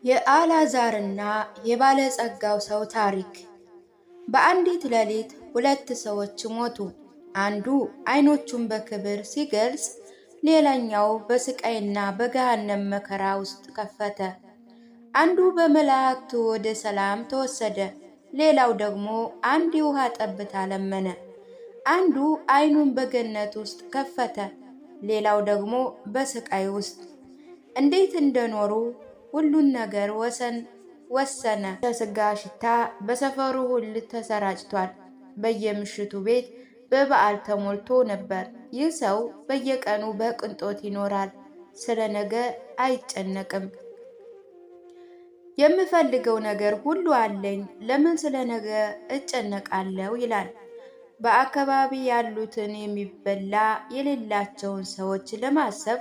የአልዓዛርና የባለጸጋው ሰው ታሪክ። በአንዲት ሌሊት ሁለት ሰዎች ሞቱ። አንዱ ዓይኖቹን በክብር ሲገልጽ፣ ሌላኛው በስቃይና በገሃነም መከራ ውስጥ ከፈተ። አንዱ በመላእክት ወደ ሰላም ተወሰደ፣ ሌላው ደግሞ አንድ የውሃ ጠብታ ለመነ። አንዱ ዓይኑን በገነት ውስጥ ከፈተ፣ ሌላው ደግሞ በስቃይ ውስጥ። እንዴት እንደኖሩ ሁሉን ነገር ወሰነ። የሥጋ ሽታ በሰፈሩ ሁሉ ተሰራጭቷል። በየምሽቱ ቤት በበዓል ተሞልቶ ነበር። ይህ ሰው በየቀኑ በቅንጦት ይኖራል፣ ስለ ነገ አይጨነቅም። የምፈልገው ነገር ሁሉ አለኝ፣ ለምን ስለ ነገ እጨነቃለሁ ይላል። በአካባቢ ያሉትን የሚበላ የሌላቸውን ሰዎች ለማሰብ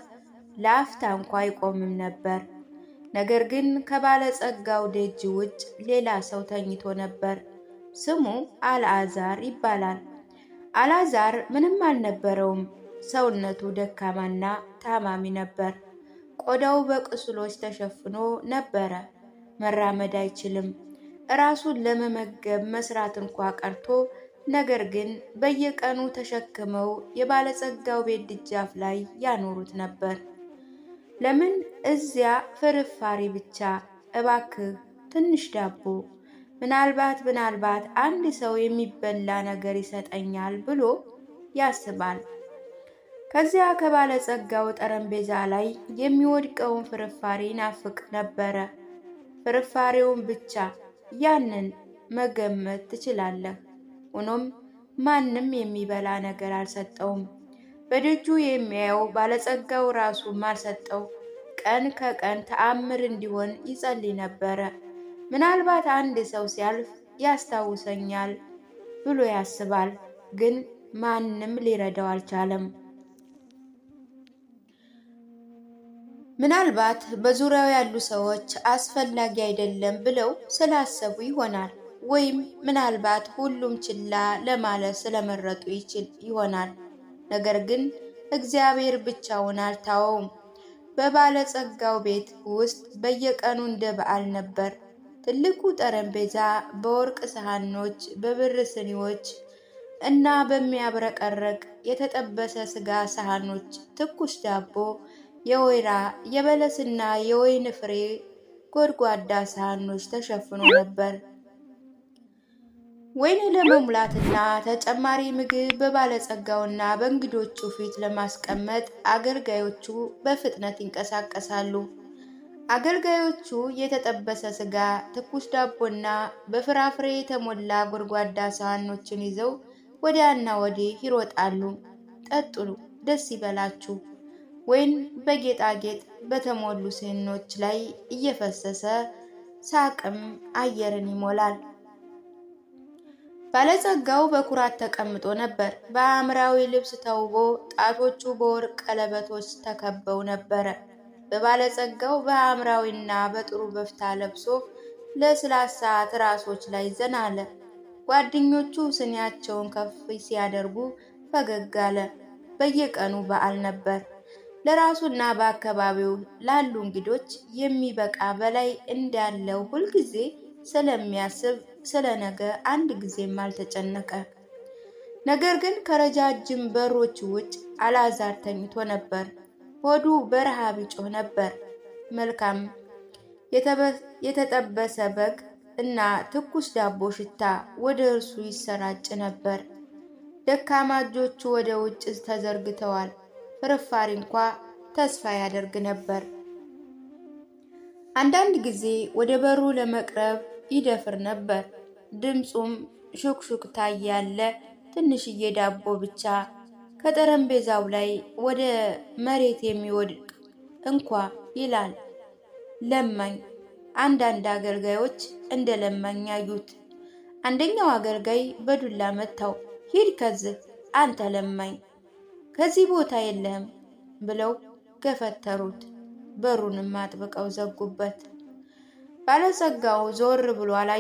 ለአፍታ እንኳ አይቆምም ነበር። ነገር ግን ከባለጸጋው ደጅ ውጭ ሌላ ሰው ተኝቶ ነበር። ስሙ አልዓዛር ይባላል። አልዓዛር ምንም አልነበረውም። ሰውነቱ ደካማና ታማሚ ነበር። ቆዳው በቁስሎች ተሸፍኖ ነበረ። መራመድ አይችልም። ራሱን ለመመገብ መስራት እንኳ ቀርቶ፣ ነገር ግን በየቀኑ ተሸክመው የባለጸጋው ቤት ደጃፍ ላይ ያኖሩት ነበር። ለምን እዚያ ፍርፋሪ ብቻ? እባክህ ትንሽ ዳቦ፣ ምናልባት አንድ ሰው የሚበላ ነገር ይሰጠኛል ብሎ ያስባል። ከዚያ ከባለጸጋው ጠረጴዛ ላይ የሚወድቀውን ፍርፋሪ ናፍቅ ነበረ። ፍርፋሪውን ብቻ ያንን መገመት ትችላለህ። ሆኖም ማንም የሚበላ ነገር አልሰጠውም። በደጁ የሚያየው ባለጸጋው ራሱም አልሰጠው። ቀን ከቀን ተአምር እንዲሆን ይጸልይ ነበረ። ምናልባት አንድ ሰው ሲያልፍ ያስታውሰኛል ብሎ ያስባል፣ ግን ማንም ሊረዳው አልቻለም። ምናልባት በዙሪያው ያሉ ሰዎች አስፈላጊ አይደለም ብለው ስላሰቡ ይሆናል፣ ወይም ምናልባት ሁሉም ችላ ለማለት ስለመረጡ ይሆናል። ነገር ግን እግዚአብሔር ብቻውን አልተወውም። በባለጸጋው ቤት ውስጥ በየቀኑ እንደ በዓል ነበር። ትልቁ ጠረጴዛ በወርቅ ሰሃኖች፣ በብር ስኒዎች እና በሚያብረቀርቅ የተጠበሰ ስጋ ሰሃኖች፣ ትኩስ ዳቦ፣ የወይራ የበለስና የወይን ፍሬ ጎድጓዳ ሰሃኖች ተሸፍኖ ነበር። ወይን ለመሙላትና ተጨማሪ ምግብ በባለጸጋውና በእንግዶቹ ፊት ለማስቀመጥ አገልጋዮቹ በፍጥነት ይንቀሳቀሳሉ። አገልጋዮቹ የተጠበሰ ስጋ፣ ትኩስ ዳቦና በፍራፍሬ የተሞላ ጎድጓዳ ሳህኖችን ይዘው ወዲያና ወዲህ ይሮጣሉ። ጠጡ፣ ደስ ይበላችሁ። ወይን በጌጣጌጥ በተሞሉ ስኒዎች ላይ እየፈሰሰ ሳቅም አየርን ይሞላል። ባለጸጋው በኩራት ተቀምጦ ነበር። በሐምራዊ ልብስ ተውቦ ጣቶቹ በወርቅ ቀለበቶች ተከበው ነበረ። በባለጸጋው በሐምራዊና በጥሩ በፍታ ለብሶ ለስላሳ ትራሶች ላይ ዘና አለ። ጓደኞቹ ስኒያቸውን ከፍ ሲያደርጉ ፈገግ አለ። በየቀኑ በዓል ነበር። ለራሱና በአካባቢው ላሉ እንግዶች የሚበቃ በላይ እንዳለው ሁልጊዜ ስለሚያስብ ስለ ነገ አንድ ጊዜም አልተጨነቀ። ነገር ግን ከረጃጅም በሮች ውጭ አልዓዛር ተኝቶ ነበር። ሆዱ በረሃብ ይጮህ ነበር። መልካም የተጠበሰ በግ እና ትኩስ ዳቦ ሽታ ወደ እርሱ ይሰራጭ ነበር። ደካማ እጆቹ ወደ ውጭ ተዘርግተዋል። ፍርፋሪ እንኳ ተስፋ ያደርግ ነበር። አንዳንድ ጊዜ ወደ በሩ ለመቅረብ ይደፍር ነበር። ድምፁም ሹክሹክታ ያለ ትንሽዬ ዳቦ ብቻ ከጠረጴዛው ላይ ወደ መሬት የሚወድቅ እንኳ ይላል። ለማኝ። አንዳንድ አገልጋዮች እንደ ለማኝ አዩት። አንደኛው አገልጋይ በዱላ መታው። ሂድ ከዚህ አንተ ለማኝ፣ ከዚህ ቦታ የለህም ብለው ገፈተሩት። በሩንም አጥብቀው ዘጉበት። ባለጸጋው ዞር ብሎ አላየም።